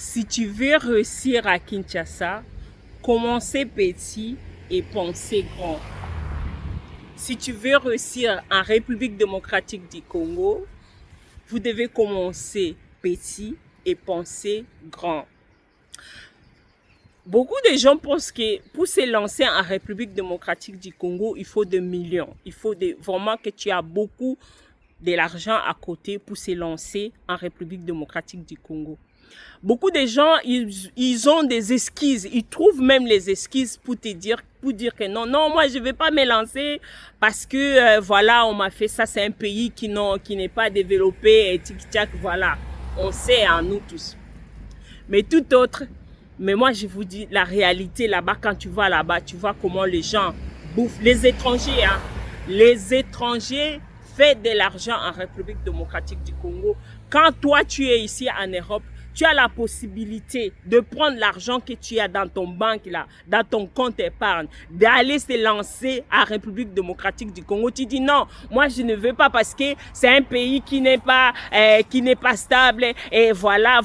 Si tu veux réussir à Kinshasa, commencez petit et pensez grand. Si tu veux réussir en République démocratique du Congo, vous devez commencer petit et penser grand. Beaucoup de gens pensent que pour se lancer en République démocratique du Congo, il faut des millions. Il faut vraiment que tu as beaucoup de l'argent à côté pour se lancer en République démocratique du Congo. Beaucoup de gens, ils ont des esquisses. Ils trouvent même les esquisses pour dire que non, moi je ne vais pas me lancer parce que voilà, on m'a fait ça. C'est un pays qui n'est pas développé et tic-tac, voilà. On sait, hein, nous tous. Mais tout autre, mais moi je vous dis la réalité là-bas, quand tu vas là-bas, tu vois comment les gens bouffent. Les étrangers, hein. Les étrangers font de l'argent en République démocratique du Congo. Quand toi tu es ici en Europe, tu as la possibilité de prendre l'argent que tu as dans ton banque là, dans ton compte épargne, d'aller se lancer à République démocratique du Congo. Tu dis non, moi je ne veux pas parce que c'est un pays qui n'est pas stable et voilà.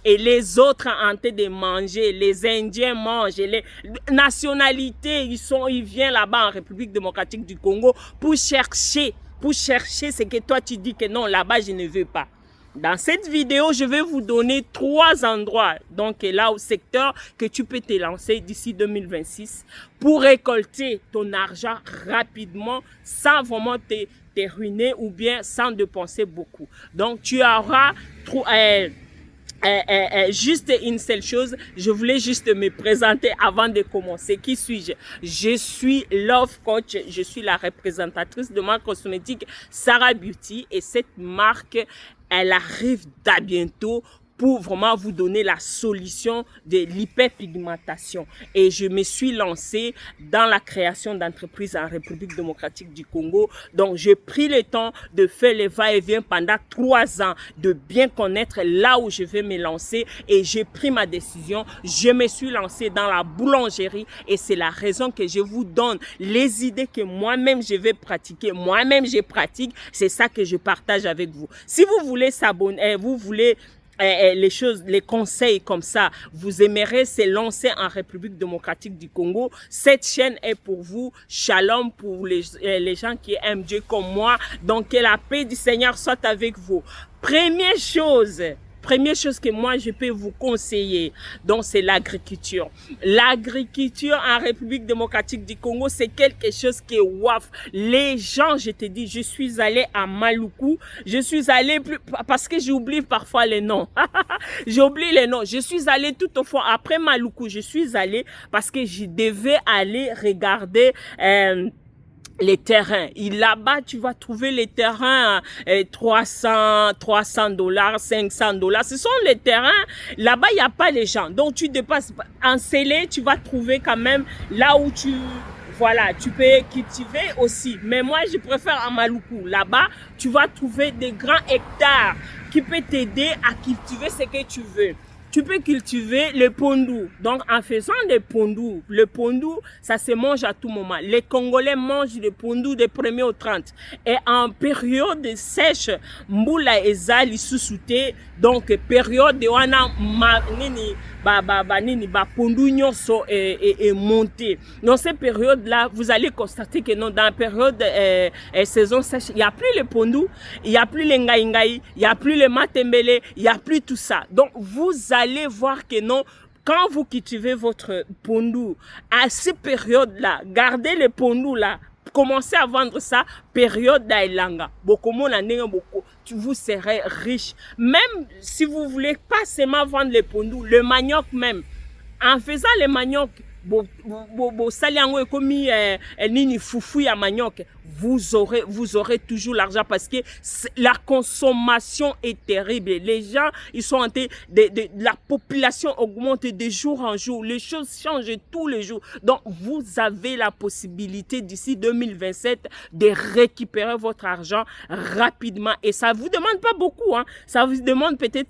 Et les autres en train de manger, les Indiens mangent, les nationalités, ils viennent là-bas en République démocratique du Congo pour chercher ce que toi tu dis que non, là-bas je ne veux pas. Dans cette vidéo, je vais vous donner 3 endroits, donc là au secteur, que tu peux te lancer d'ici 2026 pour récolter ton argent rapidement sans vraiment te ruiner ou bien sans dépenser beaucoup. Donc tu auras juste une seule chose, je voulais juste me présenter avant de commencer. Qui suis-je? Je suis Love Coach, je suis la représentatrice de marque cosmétique Sarah Beauty et cette marque, elle arrive à bientôt pour vraiment vous donner la solution de l'hyperpigmentation. Et je me suis lancée dans la création d'entreprises en République démocratique du Congo. Donc, j'ai pris le temps de faire les va-et-vient pendant 3 ans, de bien connaître là où je vais me lancer. Et j'ai pris ma décision. Je me suis lancée dans la boulangerie et c'est la raison que je vous donne les idées que moi-même je vais pratiquer. Moi-même, je pratique. C'est ça que je partage avec vous. Si vous voulez s'abonner, vous voulez les conseils comme ça, vous aimerez se lancer en République démocratique du Congo, cette chaîne est pour vous. Shalom pour les gens qui aiment Dieu comme moi. Donc que la paix du Seigneur soit avec vous. Première chose que moi je peux vous conseiller, donc c'est l'agriculture. L'agriculture en République démocratique du Congo, c'est quelque chose qui est waf. Les gens, je te dis, je suis allé à Maluku, je suis allé parce que j'oublie parfois les noms. J'oublie les noms. Je suis allé tout au fond après Maluku, je suis allé parce que je devais aller regarder les terrains. Là-bas, tu vas trouver les terrains 300 $, 500 $. Ce sont les terrains. Là-bas, il n'y a pas les gens. Donc, tu dépasses. En Sélé, tu vas trouver quand même là où tu peux cultiver aussi. Mais moi, je préfère à Maluku. Là-bas, tu vas trouver des grands hectares qui peuvent t'aider à cultiver ce que tu veux. Tu peux cultiver le pondu. Donc, en faisant le pondu, ça se mange à tout moment. Les Congolais mangent le pondu des 1er au 30. Et en période sèche, mbula ezali susute, donc période de wana pondu nyonso est monté. Dans cette période-là, vous allez constater que non, dans la période saison sèche, il n'y a plus le pondu, il n'y a plus les ngaïngaï, il n'y a plus le matembele, il n'y a plus tout ça. Donc, vous allez voir que non, quand vous cultivez votre pondu, à cette période-là, gardez le pondu là, commencez à vendre ça, période d'Ailanga. Vous serez riche. Même si vous voulez pas seulement vendre le pondu, le manioc même. En faisant le manioc, vous aurez toujours l'argent parce que la consommation est terrible. Les gens, ils sont en train la population augmente de jour en jour. Les choses changent tous les jours. Donc, vous avez la possibilité d'ici 2027 de récupérer votre argent rapidement. Et ça vous demande pas beaucoup, hein. Ça vous demande peut-être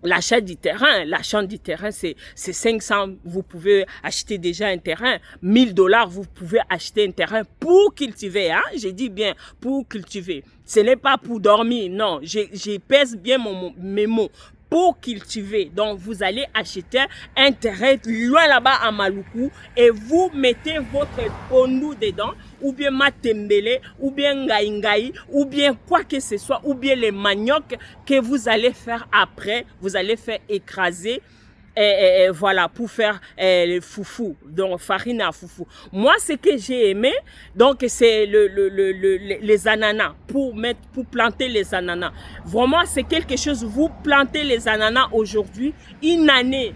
l'achat du terrain. L'achat du terrain, c'est 500. Vous pouvez acheter déjà un terrain. 1000 $, vous pouvez acheter un terrain pour cultiver. Hein? J'ai dit bien, pour cultiver. Ce n'est pas pour dormir. Non, je pèse bien mes mots. pour cultiver. Donc, vous allez acheter un terrain loin là-bas à Maluku et vous mettez votre pondu dedans, ou bien matembele, ou bien ngaïngaï, ou bien quoi que ce soit, ou bien les maniocs que vous allez faire après, vous allez faire écraser. Et voilà, pour faire le foufou, donc farine à foufou. Moi, ce que j'ai aimé, donc c'est les ananas, pour planter les ananas. Vraiment, c'est quelque chose, vous plantez les ananas aujourd'hui, une année,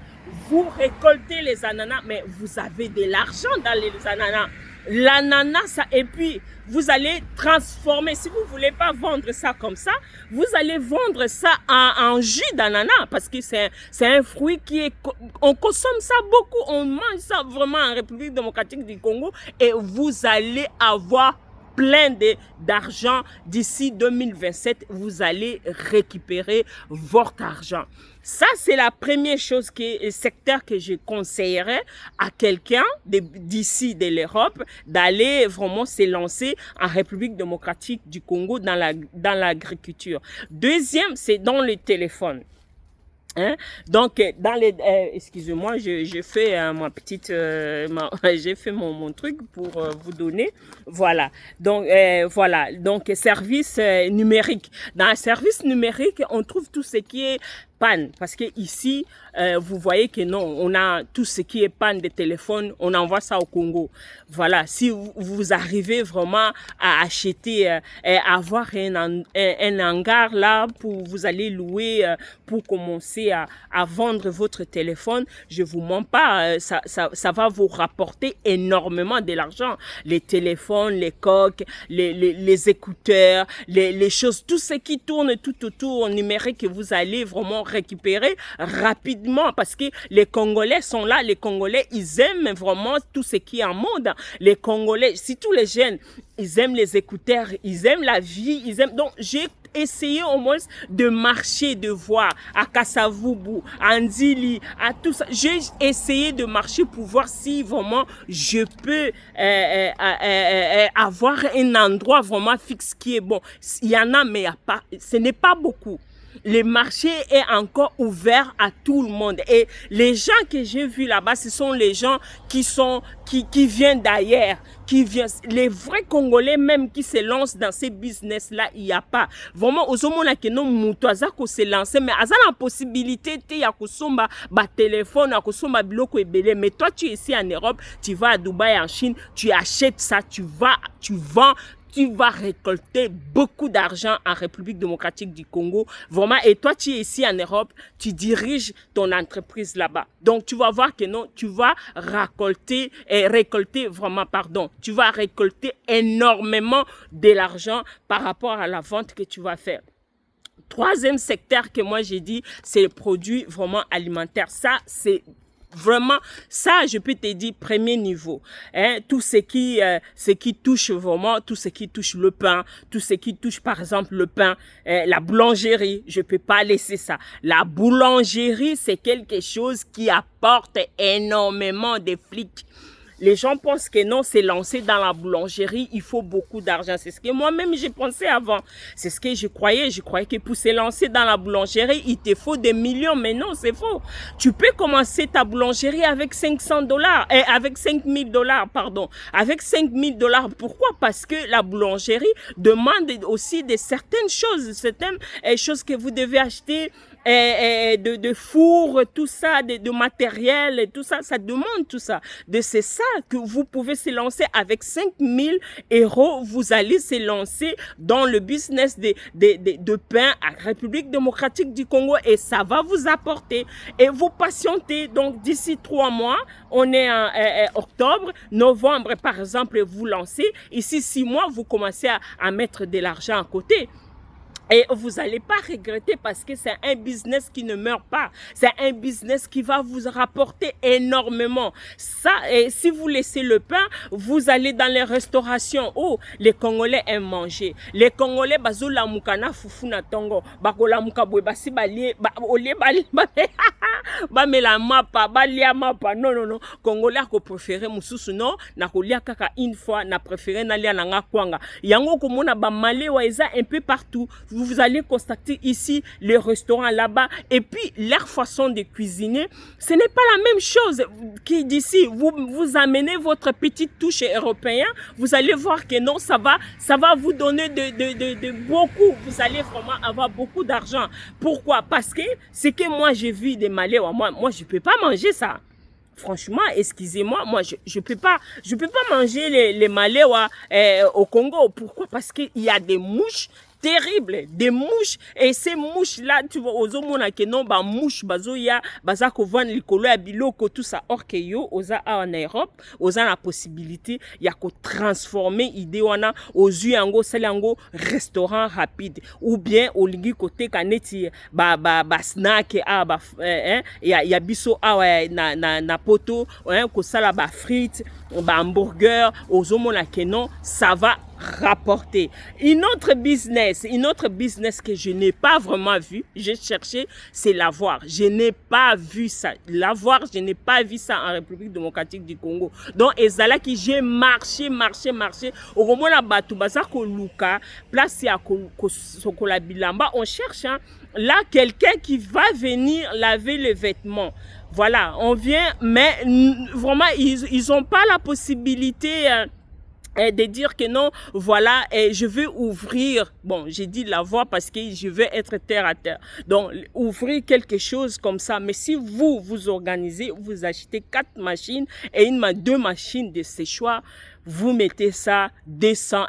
vous récoltez les ananas, mais vous avez de l'argent dans les ananas. L'ananas, et puis vous allez transformer, si vous ne voulez pas vendre ça comme ça, vous allez vendre ça en jus d'ananas, parce que c'est un fruit on consomme ça beaucoup, on mange ça vraiment en République démocratique du Congo, et vous allez avoir plein d'argent d'ici 2027, vous allez récupérer votre argent. Ça, c'est la première chose, le secteur que je conseillerais à quelqu'un d'ici de l'Europe, d'aller vraiment se lancer en République démocratique du Congo dans l'agriculture. Deuxième, c'est dans le téléphone. Hein? Donc, dans les, excusez-moi, je fais ma petite, j'ai fait mon truc pour vous donner. Voilà. Donc, voilà. Donc, service numérique. Dans le service numérique, on trouve tout ce qui est panne, parce que ici vous voyez que non, on a tout ce qui est panne de téléphone, on envoie ça au Congo. Voilà, si vous arrivez vraiment à acheter, avoir un hangar là pour vous allez louer pour commencer à vendre votre téléphone, je vous mens pas, ça va vous rapporter énormément de l'argent. Les téléphones, les coques, les écouteurs, les choses, tout ce qui tourne tout autour numérique que vous allez vraiment récupérer rapidement, parce que les Congolais sont là, les Congolais, ils aiment vraiment tout ce qui est en mode. Les Congolais, si tous les jeunes, ils aiment les écouteurs, ils aiment la vie, ils aiment... Donc, j'ai essayé au moins de marcher, de voir à Kassavubu, à Ndili, à tout ça. J'ai essayé de marcher pour voir si vraiment je peux avoir un endroit vraiment fixe qui est bon. Il y en a, mais il y a pas, ce n'est pas beaucoup. Le marché est encore ouvert à tout le monde. Et les gens que j'ai vus là-bas, ce sont les gens qui viennent d'ailleurs, les vrais Congolais même qui se lancent dans ces business-là, il n'y a pas. Vraiment, aux hommes qui n'ont moutaza ko se lancer, mais à la possibilité, tu as kosomba ba téléphone, à kosomba biloko ebele. Mais toi, tu es ici en Europe, tu vas à Dubaï, en Chine, tu achètes ça, tu vends. Tu vas récolter beaucoup d'argent en République démocratique du Congo. Vraiment, et toi, tu es ici en Europe, tu diriges ton entreprise là-bas. Donc, tu vas voir que non, tu vas récolter énormément de l'argent par rapport à la vente que tu vas faire. Troisième secteur que moi j'ai dit, c'est les produits vraiment alimentaires. Ça, c'est vraiment, ça, je peux te dire, premier niveau. Hein, tout ce qui touche vraiment, tout ce qui touche le pain, tout ce qui touche, par exemple, le pain, la boulangerie, je peux pas laisser ça. La boulangerie, c'est quelque chose qui apporte énormément de flics. Les gens pensent que non, c'est lancé dans la boulangerie, il faut beaucoup d'argent. C'est ce que moi-même j'ai pensé avant. C'est ce que je croyais. Je croyais que pour se lancer dans la boulangerie, il te faut des millions. Mais non, c'est faux. Tu peux commencer ta boulangerie avec $500, avec $5,000, pardon. Avec $5,000. Pourquoi? Parce que la boulangerie demande aussi de certaines choses que vous devez acheter, de four, tout ça, de matériel, et tout ça, ça demande tout ça. C'est ça que vous pouvez se lancer avec 5 000 €. Vous allez se lancer dans le business de pain à République démocratique du Congo et ça va vous apporter. Et vous patientez. Donc, d'ici 3 mois, on est en octobre, novembre, par exemple, vous lancez. Ici, 6 mois, vous commencez à mettre de l'argent à côté. Et vous n'allez pas regretter parce que c'est un business qui ne meurt pas. C'est un business qui va vous rapporter énormément. Ça, et si vous laissez le pain, vous allez dans les restaurations. Oh, les Congolais aiment manger. Les Congolais, bazo la mukana fufu na tongo. Bako la mukabwe basi balie, olie bali, ba me la mapa, balia mapa. Non. Congolais ko préféré mususu non, na kolia kaka une fois, na préféré na lia na nga kwanga. Yango komona ba malé wa eza un peu partout. vous allez constater ici les restaurants là-bas. Et puis, leur façon de cuisiner, ce n'est pas la même chose qu'ici. Vous amenez votre petite touche européenne, vous allez voir que non, ça va vous donner de beaucoup. Vous allez vraiment avoir beaucoup d'argent. Pourquoi? Parce que ce que moi j'ai vu des Malais, moi je peux pas manger ça. Franchement, excusez-moi, moi je peux pas manger les Malais au Congo. Pourquoi? Parce qu'il y a des mouches terribles, des mouches, et ces mouches là, tu vois, aux hommes que non, ba mouche bazoya bazako van likolo ya biloko tout ça, or que yo oza en Europe, oza la possibilité ya ko transformer idée wana ozu yango salango restaurant rapide, ou bien olingi côté kaneti ba snack ya biso na poto ko sala ba frites, ba hamburger, aux hommes que non, ça va rapporter. Une autre business que je n'ai pas vraiment vu, j'ai cherché, c'est l'avoir. Je n'ai pas vu ça. L'avoir, je n'ai pas vu ça en République démocratique du Congo. Donc, ezala qui j'ai marché. Au moment la batu bazako luka, place à Sokola Bilamba, on cherche là quelqu'un qui va venir laver les vêtements. Voilà, on vient, mais vraiment, ils ont pas la possibilité de dire que non, voilà, je veux ouvrir, bon, j'ai dit la voie parce que je veux être terre à terre. Donc, ouvrir quelque chose comme ça. Mais si vous organisez, vous achetez 4 machines et 2 machines de séchoir, vous mettez ça 200,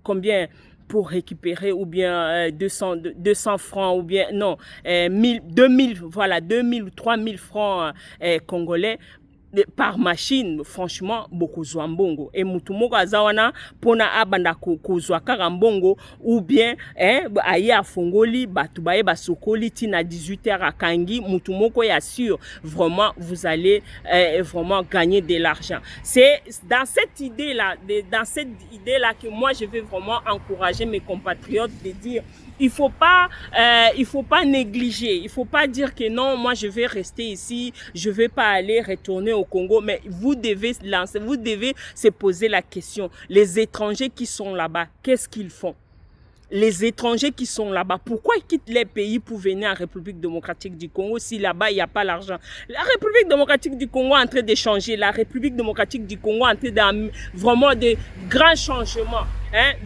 combien pour récupérer, ou bien 200 francs, ou bien, non, 2000, voilà, 2000 ou 3000 francs congolais, par machine. Franchement, beaucoup zwambongo et mutumoko azawana pona abanda kozwa karambongo, ou bien aye afongoli batu baye basokoli tina 18h à kangi mutumoko ya sûr vraiment vous allez vraiment gagner de l'argent. C'est dans cette idée là que moi je vais vraiment encourager mes compatriotes de dire il faut pas négliger, il faut pas dire que non, moi je vais rester ici, je vais pas aller retourner au Congo, mais vous devez se poser la question, les étrangers qui sont là-bas, qu'est-ce qu'ils font? Les étrangers qui sont là-bas, pourquoi ils quittent les pays pour venir en République démocratique du Congo si là-bas il n'y a pas l'argent? La République démocratique du Congo est en train de changer, la République démocratique du Congo est en train de vraiment de grands changements.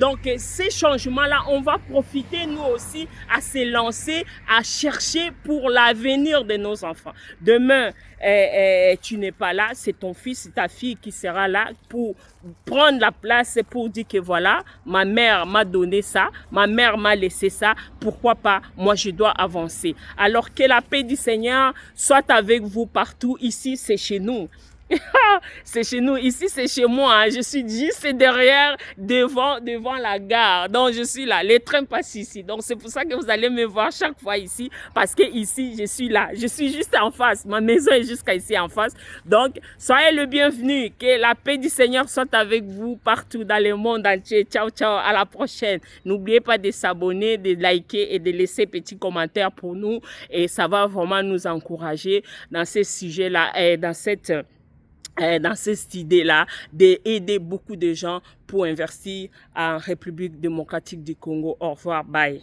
Donc ces changements-là, on va profiter nous aussi à se lancer, à chercher pour l'avenir de nos enfants. Demain, tu n'es pas là, c'est ton fils, c'est ta fille qui sera là pour prendre la place, pour dire que voilà, ma mère m'a donné ça, ma mère m'a laissé ça, pourquoi pas, moi je dois avancer. Alors que la paix du Seigneur soit avec vous partout. Ici, c'est chez nous. C'est chez nous, ici c'est chez moi, je suis juste derrière, devant la gare, donc je suis là, les trains passent ici, donc c'est pour ça que vous allez me voir chaque fois ici, parce que ici je suis là, je suis juste en face, ma maison est jusqu'à ici en face, donc soyez le bienvenu, que la paix du Seigneur soit avec vous partout dans le monde entier. Ciao, à la prochaine. N'oubliez pas de s'abonner, de liker et de laisser petits commentaires pour nous, et ça va vraiment nous encourager dans ces sujets-là, et dans cette idée-là d'aider beaucoup de gens pour investir en République démocratique du Congo. Au revoir, bye.